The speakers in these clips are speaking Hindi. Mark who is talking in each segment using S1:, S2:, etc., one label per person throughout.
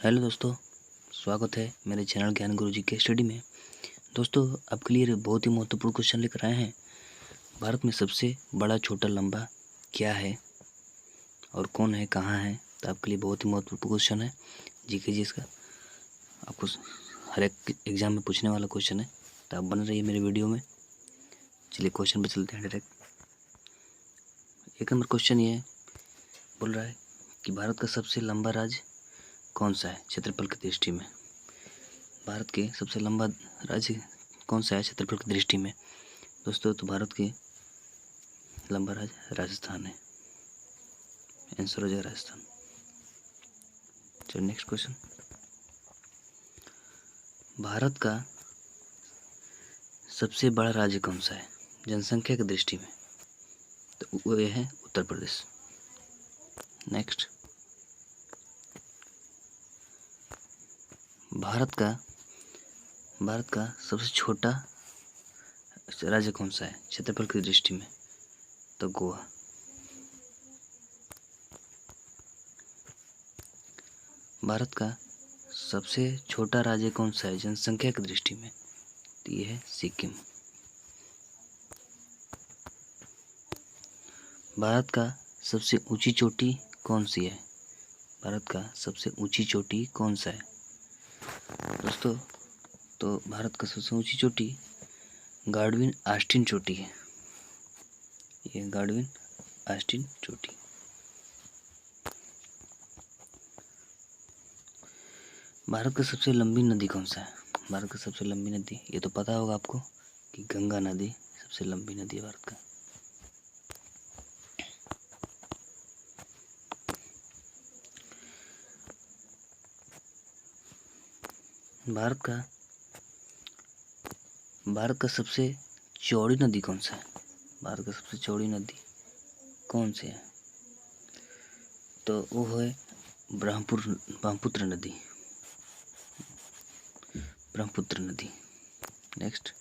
S1: हेलो दोस्तों, स्वागत है मेरे चैनल ज्ञान गुरुजी के स्टडी में। दोस्तों, आपके लिए बहुत ही महत्वपूर्ण क्वेश्चन लेकर आए हैं। भारत में सबसे बड़ा छोटा लंबा क्या है और कौन है, कहाँ है? तो आपके लिए बहुत ही महत्वपूर्ण क्वेश्चन है। जीके जी इसका आपको हर एक एग्जाम में पूछने वाला क्वेश्चन है, तो आप बने रहिए मेरे वीडियो में। चलिए क्वेश्चन पर चलते हैं डायरेक्ट। एक नंबर क्वेश्चन ये बोल रहा है कि भारत का सबसे लंबा राज्य कौन सा है क्षेत्रफल की दृष्टि में? भारत के सबसे लंबा राज्य कौन सा है क्षेत्रफल की दृष्टि में? दोस्तों, तो भारत के लंबा राज्य राजस्थान है। आंसर हो जाएगा राजस्थान। चलो नेक्स्ट क्वेश्चन। भारत का सबसे बड़ा राज्य कौन सा है जनसंख्या की दृष्टि में? तो वो ये है उत्तर प्रदेश। नेक्स्ट, भारत का सबसे छोटा राज्य कौन सा है क्षेत्रफल की दृष्टि में? तो गोवा। भारत का सबसे छोटा राज्य कौन सा है जनसंख्या की दृष्टि में? तो ये है सिक्किम। भारत का सबसे ऊंची चोटी कौन सी है? भारत का सबसे ऊंची चोटी कौन सा है दोस्तों? तो भारत का सबसे ऊंची चोटी गाडविन ऑस्टिन चोटी है। ये गाडविन ऑस्टिन चोटी। भारत का सबसे लंबी नदी कौन सा है? भारत का सबसे लंबी नदी, ये तो पता होगा आपको कि गंगा नदी सबसे लंबी नदी है भारत का। भारत का सबसे चौड़ी नदी कौन सा है? भारत का सबसे चौड़ी नदी कौन सी है? तो वो है ब्रह्मपुत्र नदी। ब्रह्मपुत्र नदी। नेक्स्ट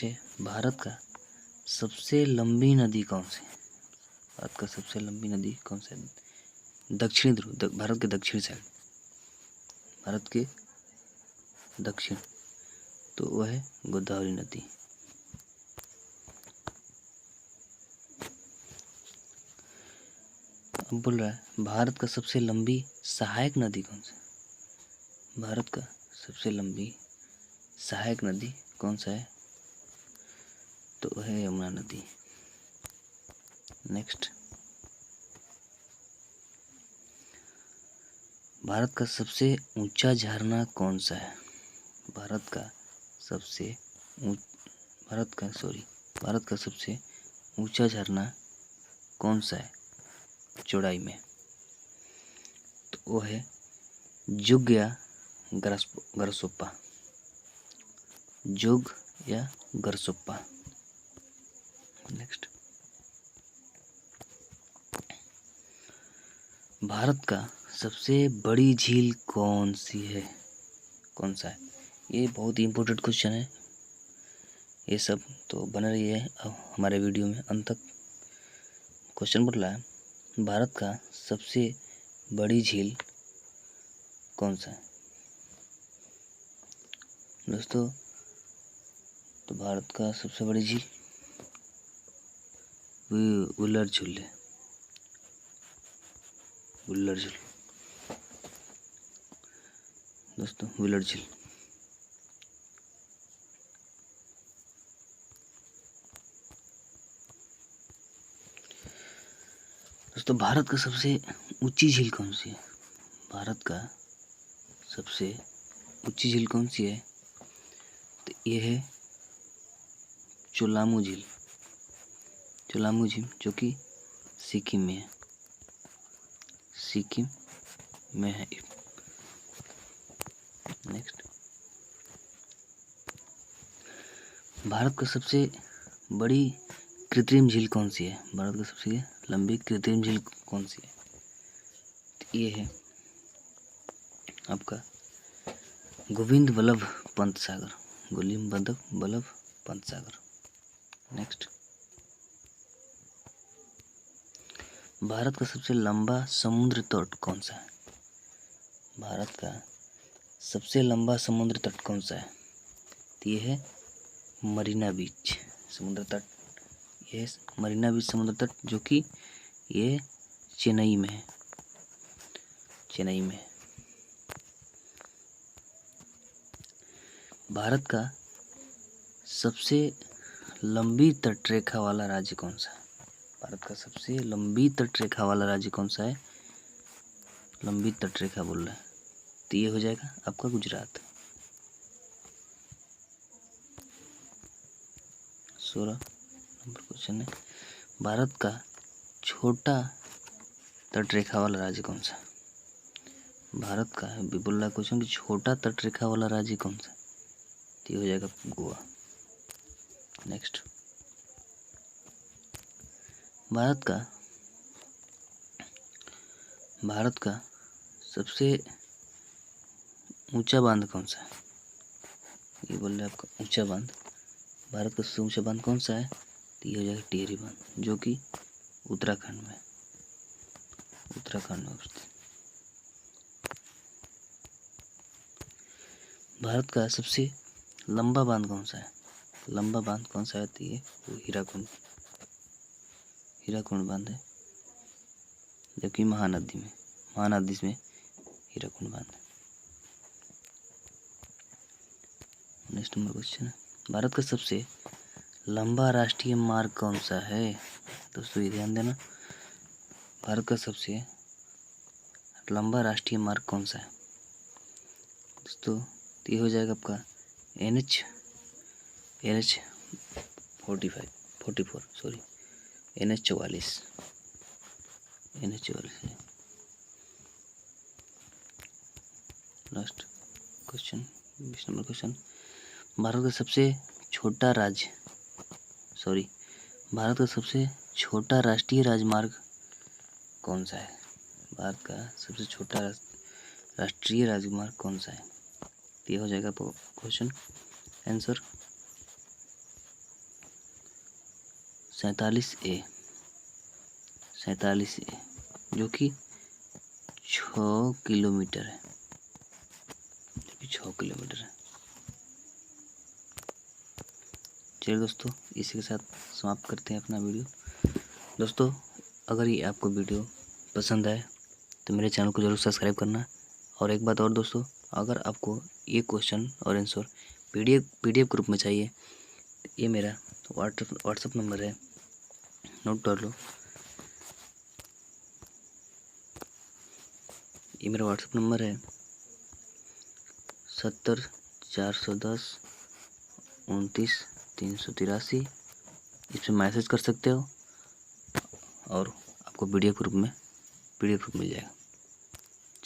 S1: है भारत का सबसे लंबी नदी कौन सी है? भारत का सबसे लंबी नदी कौन सी है? दक्षिणी ध्रुव, भारत के दक्षिण साइड, भारत के दक्षिण, तो वह है गोदावरी नदी। अब बोल रहा है भारत का सबसे लंबी सहायक नदी कौन सी? भारत का सबसे लंबी सहायक नदी कौन सा है? तो वह है यमुना नदी। नेक्स्ट, भारत का सबसे ऊंचा झरना कौन सा है? भारत का सबसे ऊंचा झरना कौन सा है चौड़ाई में? तो वो है जुग या गरसोप्पा। जुग या गरसोप्पा। नेक्स्ट, भारत का सबसे बड़ी झील कौन सी है? कौन सा है? ये बहुत ही इम्पोर्टेंट क्वेश्चन है। ये सब तो बना रही है अब हमारे वीडियो में अंत तक। क्वेश्चन बोल रहा है भारत का सबसे बड़ी झील कौन सा है दोस्तों? तो भारत का सबसे बड़ी झील वुलर झील है। वुलर झील दोस्तों, वुलर झील। दोस्तों, भारत का सबसे ऊंची झील कौन सी है? भारत का सबसे ऊंची झील कौन सी है? तो ये है चोलामू झील। चोलामू झील जो कि सिक्किम में है। सिक्किम में है। नेक्स्ट, भारत का सबसे बड़ी कृत्रिम झील कौन सी है? भारत का सबसे लंबी कृत्रिम झील कौन सी है? तो ये है आपका गोविंद वल्लभ पंत सागर। गोविंद वल्लभ पंत सागर। नेक्स्ट, भारत का सबसे लंबा समुद्र तट कौन सा है? भारत का सबसे लंबा समुद्र तट कौन सा है? तो ये है मरीना बीच समुद्र तट। ये मरीना बीच समुद्र तट, जो कि ये चेन्नई में है। चेन्नई में भारत का सबसे लंबी तटरेखा वाला राज्य कौन सा है? भारत का सबसे लंबी तटरेखा वाला राज्य कौन सा है? लंबी तटरेखा बोल रहा है, तो ये हो जाएगा आपका गुजरात। 16 नंबर क्वेश्चन है, भारत का छोटा तटरेखा वाला राज्य कौन सा? भारत का है बोल रहा है क्वेश्चन कि छोटा तटरेखा वाला राज्य कौन सा? तो ये हो जाएगा गोवा। नेक्स्ट, भारत का सबसे ऊंचा बांध कौन सा है? ये बोल रहे हैं आपका ऊंचा बांध। भारत का सबसे ऊंचा बांध कौन सा है? तो ये हो जाएगा टिहरी बांध, जो कि उत्तराखंड में स्थित। भारत का सबसे लंबा बांध कौन सा है? लंबा बांध कौन सा है? तो ये वो हीराकुंड बांध है, जबकि महानदी में हीराकुंड बांध है। नेक्स्ट नंबर क्वेश्चन है, भारत का सबसे लंबा राष्ट्रीय मार्ग कौन सा है? दोस्तों ये ध्यान देना, भारत का सबसे लंबा राष्ट्रीय मार्ग कौन सा है? दोस्तों ये हो जाएगा आपका NH 44 है। Last question, 20 number question, Bharat का सबसे छोटा राष्ट्रीय राजमार्ग कौन सा है? भारत का सबसे छोटा राष्ट्रीय राजमार्ग कौन सा है? ये हो जाएगा क्वेश्चन आंसर 47A, जो कि 6 किलोमीटर है। चलिए दोस्तों, इसी के साथ समाप्त करते हैं अपना वीडियो। दोस्तों अगर ये आपको वीडियो पसंद आए तो मेरे चैनल को ज़रूर सब्सक्राइब करना। और एक बात और दोस्तों, अगर आपको ये क्वेश्चन और आंसर PDF ग्रुप में चाहिए, ये मेरा व्हाट्सअप नंबर है, नोट कर लो। ये मेरा व्हाट्सअप नंबर है 70 410 29 383। इस पर मैसेज कर सकते हो और आपको PDF ग्रुप मिल जाएगा।